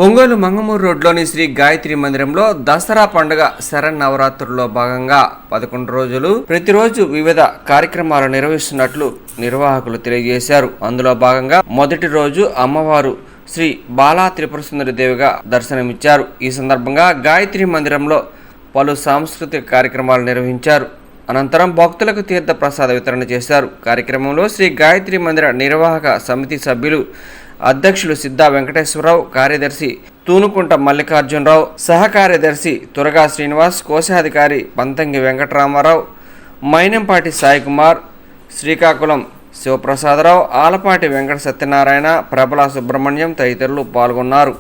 ఒంగోలు మంగమూరు రోడ్లోని శ్రీ గాయత్రి మందిరంలో దసరా పండుగ శరన్నవరాత్రుల్లో భాగంగా 11 రోజులు ప్రతిరోజు వివిధ కార్యక్రమాలు నిర్వహిస్తున్నట్లు నిర్వాహకులు తెలియజేశారు. అందులో భాగంగా మొదటి రోజు అమ్మవారు శ్రీ బాలా త్రిపుర సుందరి దేవిగా దర్శనమిచ్చారు. ఈ సందర్భంగా గాయత్రి మందిరంలో పలు సాంస్కృతిక కార్యక్రమాలు నిర్వహించారు. అనంతరం భక్తులకు తీర్థ ప్రసాద వితరణ చేశారు. కార్యక్రమంలో శ్రీ గాయత్రి మందిర నిర్వాహక సమితి సభ్యులు అధ్యక్షులు సిద్ధా వెంకటేశ్వరరావు, కార్యదర్శి తూనుకుంట మల్లికార్జునరావు, సహకార్యదర్శి తురగా శ్రీనివాస్, కోశాధికారి పంతంగి వెంకటరామారావు, మైనంపాటి సాయికుమార్, శ్రీకాకుళం శివప్రసాదరావు, ఆలపాటి వెంకట సత్యనారాయణ, ప్రబల సుబ్రహ్మణ్యం తదితరులు పాల్గొన్నారు.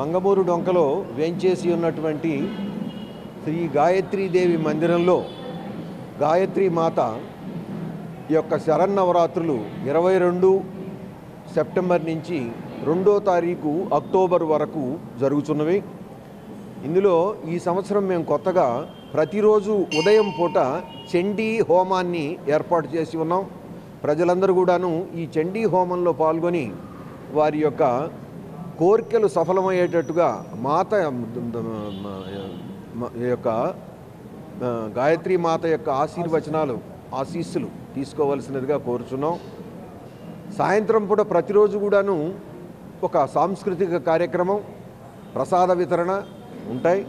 మంగమూరు డొంకలో వేంచేసి ఉన్నటువంటి శ్రీ గాయత్రీదేవి మందిరంలో గాయత్రీ మాత యొక్క శరన్నవరాత్రులు 22 సెప్టెంబర్ నుంచి 2వ తారీఖు అక్టోబర్ వరకు జరుగుతున్నవి. ఇందులో ఈ సంవత్సరం మేము కొత్తగా ప్రతిరోజు ఉదయం పూట చండీ హోమాన్ని ఏర్పాటు చేసి ఉన్నాం. ప్రజలందరూ కూడాను ఈ చండీ హోమంలో పాల్గొని వారి యొక్క కోరికలు సఫలమయ్యేటట్టుగా మాత యొక్క గాయత్రీ మాత యొక్క ఆశీస్సులు తీసుకోవలసినదిగా కోరుచున్నాం. సాయంత్రం పూట ప్రతిరోజు కూడాను ఒక సాంస్కృతిక కార్యక్రమం, ప్రసాద వితరణ ఉంటాయి.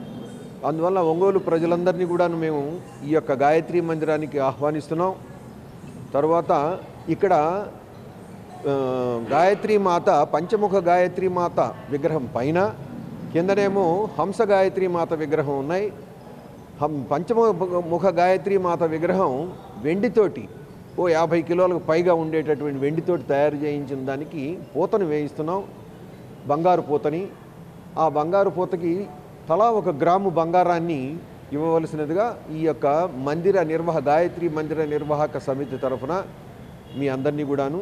అందువల్ల ఒంగోలు ప్రజలందరినీ కూడాను మేము ఈ యొక్క గాయత్రీ మందిరానికి ఆహ్వానిస్తున్నాం. తర్వాత ఇక్కడ గాయత్రీ మాత పంచముఖ గాయత్రీ మాత విగ్రహం పైన, కిందనేమో హంస గాయత్రీ మాత విగ్రహం ఉన్నాయి. పంచముఖ గాయత్రీ మాత విగ్రహం వెండితోటి 50 కిలోలకు పైగా ఉండేటటువంటి వెండితోటి తయారు చేయించిన దానికి పూతను వేయిస్తున్నాం, బంగారు పూతని. ఆ బంగారు పూతకి తలా 1 గ్రాము బంగారాన్ని ఇవ్వవలసినదిగా ఈ యొక్క గాయత్రీ మందిర నిర్వాహక సమితి తరఫున మీ అందరినీ కూడాను